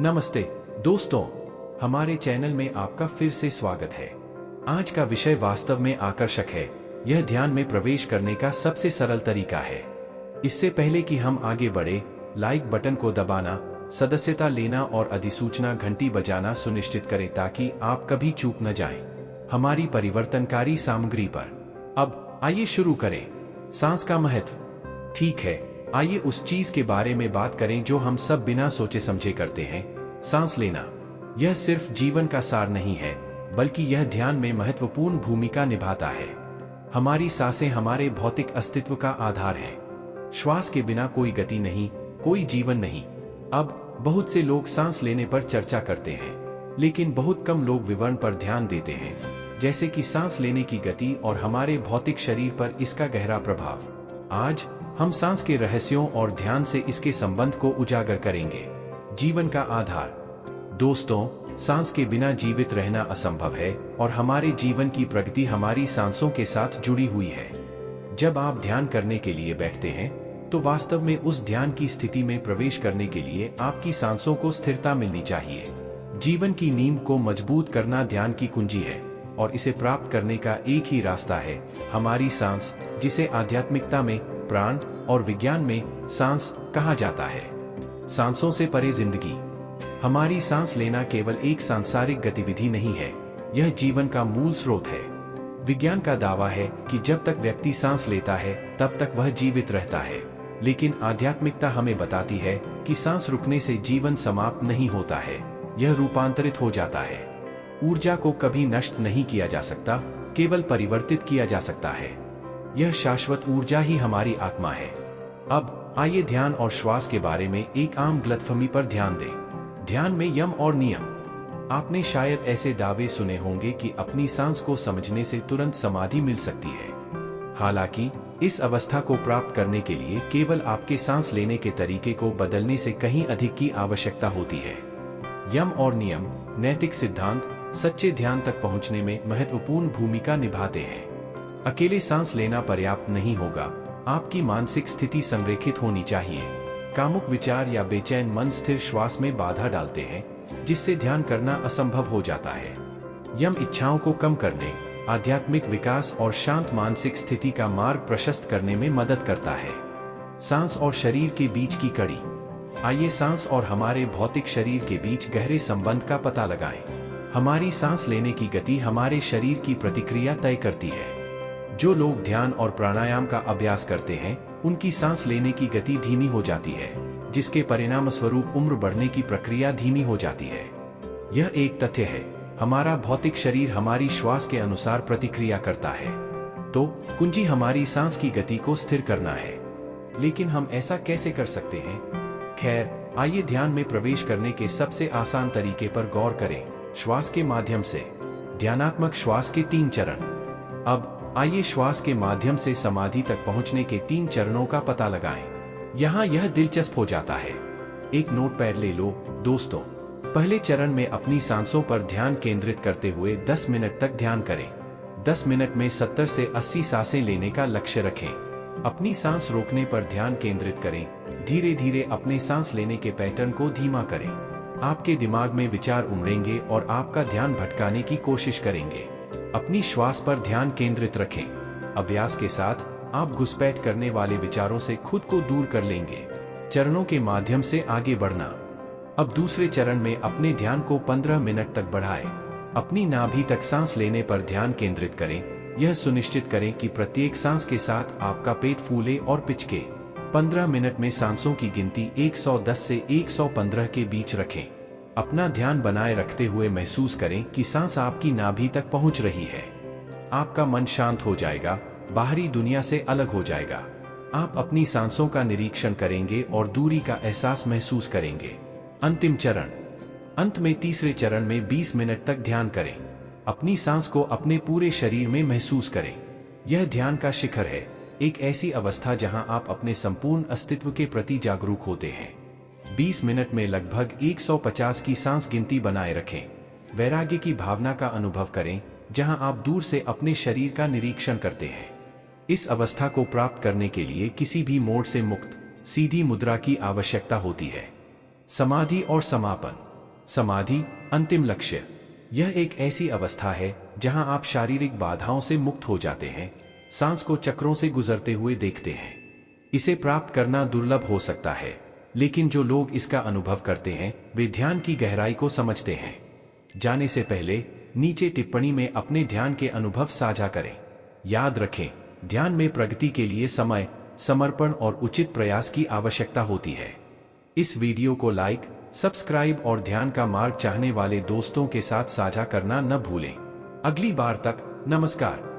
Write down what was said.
नमस्ते दोस्तों, हमारे चैनल में आपका फिर से स्वागत है। आज का विषय वास्तव में आकर्षक है। यह ध्यान में प्रवेश करने का सबसे सरल तरीका है। इससे पहले कि हम आगे बढ़े, लाइक बटन को दबाना, सदस्यता लेना और अधिसूचना घंटी बजाना सुनिश्चित करें ताकि आप कभी चूक न जाएं हमारी परिवर्तनकारी सामग्री पर। अब आइए शुरू करें। सांस का महत्व। ठीक है, आइए उस चीज के बारे में बात करें जो हम सब बिना सोचे समझे करते हैं, सांस लेना। यह सिर्फ जीवन का सार नहीं है, बल्कि यह ध्यान में महत्वपूर्ण भूमिका निभाता है। हमारी सांसें हमारे भौतिक अस्तित्व का आधार हैं। श्वास के बिना कोई गति नहीं, कोई जीवन नहीं। अब बहुत से लोग सांस लेने पर चर्चा करते हैं, लेकिन बहुत कम लोग विवरण पर ध्यान देते हैं, जैसे कि सांस लेने की गति और हमारे भौतिक शरीर पर इसका गहरा प्रभाव। आज हम सांस के रहस्यों और ध्यान से इसके संबंध को उजागर करेंगे। जीवन का आधार। दोस्तों, सांस के बिना जीवित रहना असंभव है और हमारे जीवन की प्रगति हमारी सांसों के साथ जुड़ी हुई है। जब आप ध्यान करने के लिए बैठते हैं, तो वास्तव में उस ध्यान की स्थिति में प्रवेश करने के लिए आपकी सांसों को स्थिरता मिलनी चाहिए। जीवन की नींव को मजबूत करना ध्यान की कुंजी है, और इसे प्राप्त करने का एक ही रास्ता है, हमारी सांस, जिसे आध्यात्मिकता में प्राण और विज्ञान में सांस कहा जाता है। सांसों से परे जिंदगी। हमारी सांस लेना केवल एक सांसारिक गतिविधि नहीं है, यह जीवन का मूल स्रोत है। विज्ञान का दावा है कि जब तक व्यक्ति सांस लेता है, तब तक वह जीवित रहता है। लेकिन आध्यात्मिकता हमें बताती है कि सांस रुकने से जीवन समाप्त नहीं होता है, यह रूपांतरित हो जाता है। ऊर्जा को कभी नष्ट नहीं किया जा सकता, केवल परिवर्तित किया जा सकता है। यह शाश्वत ऊर्जा ही हमारी आत्मा है। अब आइए ध्यान और श्वास के बारे में एक आम गलतफहमी पर ध्यान दें। ध्यान में यम और नियम। आपने शायद ऐसे दावे सुने होंगे कि अपनी सांस को समझने से तुरंत समाधि मिल सकती है। हालांकि इस अवस्था को प्राप्त करने के लिए केवल आपके सांस लेने के तरीके को बदलने से कहीं अधिक की आवश्यकता होती है। यम और नियम, नैतिक सिद्धांत, सच्चे ध्यान तक पहुंचने में महत्वपूर्ण भूमिका निभाते हैं। अकेले सांस लेना पर्याप्त नहीं होगा, आपकी मानसिक स्थिति संरेखित होनी चाहिए। कामुक विचार या बेचैन मन स्थिर श्वास में बाधा डालते हैं, जिससे ध्यान करना असंभव हो जाता है। यम इच्छाओं को कम करने, आध्यात्मिक विकास और शांत मानसिक स्थिति का मार्ग प्रशस्त करने में मदद करता है। सांस और शरीर के बीच की कड़ी। आइए सांस और हमारे भौतिक शरीर के बीच गहरे संबंध का पता लगाएं। हमारी सांस लेने की गति हमारे शरीर की प्रतिक्रिया तय करती है। जो लोग ध्यान और प्राणायाम का अभ्यास करते हैं, उनकी सांस लेने की गति धीमी हो जाती है, जिसके परिणाम स्वरूप उम्र बढ़ने की प्रक्रिया धीमी हो जाती है। यह एक तथ्य है, हमारा भौतिक शरीर हमारी श्वास के अनुसार प्रतिक्रिया करता है। तो कुंजी हमारी सांस की गति को स्थिर करना है। लेकिन हम ऐसा कैसे कर सकते हैं? खैर, आइए ध्यान में प्रवेश करने के सबसे आसान तरीके पर गौर करें, श्वास के माध्यम से। ध्यानात्मक श्वास के 3 चरण। अब आइए श्वास के माध्यम से समाधि तक पहुंचने के 3 चरणों का पता लगाएं। यहाँ यह दिलचस्प हो जाता है। एक नोटपैड ले लो दोस्तों। पहले चरण में अपनी सांसों पर ध्यान केंद्रित करते हुए 10 मिनट तक ध्यान करें। 10 मिनट में 70 से 80 सांसें लेने का लक्ष्य रखें। अपनी सांस रोकने पर ध्यान केंद्रित करें। धीरे धीरे अपने सांस लेने के पैटर्न को धीमा करें। आपके दिमाग में विचार उमड़ेंगे और आपका ध्यान भटकाने की कोशिश करेंगे। अपनी श्वास पर ध्यान केंद्रित रखें। अभ्यास के साथ आप घुसपैठ करने वाले विचारों से खुद को दूर कर लेंगे। चरणों के माध्यम से आगे बढ़ना। अब दूसरे चरण में अपने ध्यान को 15 मिनट तक बढ़ाएं। अपनी नाभि तक सांस लेने पर ध्यान केंद्रित करें। यह सुनिश्चित करें कि प्रत्येक सांस के साथ आपका पेट फूले और पिचके। 15 मिनट में सांसों की गिनती 110 से 115 के बीच रखें। अपना ध्यान बनाए रखते हुए महसूस करें कि सांस आपकी नाभि तक पहुंच रही है। आपका मन शांत हो जाएगा, बाहरी दुनिया से अलग हो जाएगा। आप अपनी सांसों का निरीक्षण करेंगे और दूरी का एहसास महसूस करेंगे। अंतिम चरण। अंत में तीसरे चरण में 20 मिनट तक ध्यान करें। अपनी सांस को अपने पूरे शरीर में महसूस करें। यह ध्यान का शिखर है, एक ऐसी अवस्था जहां आप अपने संपूर्ण अस्तित्व के प्रति जागरूक होते हैं। 20 मिनट में लगभग 150 की सांस गिनती बनाए रखें। वैराग्य की भावना का अनुभव करें, जहां आप दूर से अपने शरीर का निरीक्षण करते हैं। इस अवस्था को प्राप्त करने के लिए किसी भी मोड से मुक्त, सीधी मुद्रा की आवश्यकता होती है। समाधि और समापन। समाधि, अंतिम लक्ष्य। यह एक ऐसी अवस्था है जहां आप शारीरिक बाधाओं से मुक्त हो जाते हैं, सांस को चक्रों से गुजरते हुए देखते हैं। इसे प्राप्त करना दुर्लभ हो सकता है, लेकिन जो लोग इसका अनुभव करते हैं वे ध्यान की गहराई को समझते हैं। जाने से पहले नीचे टिप्पणी में अपने ध्यान के अनुभव साझा करें। याद रखें, ध्यान में प्रगति के लिए समय, समर्पण और उचित प्रयास की आवश्यकता होती है। इस वीडियो को लाइक, सब्सक्राइब और ध्यान का मार्ग चाहने वाले दोस्तों के साथ साझा करना न भूलें। अगली बार तक नमस्कार।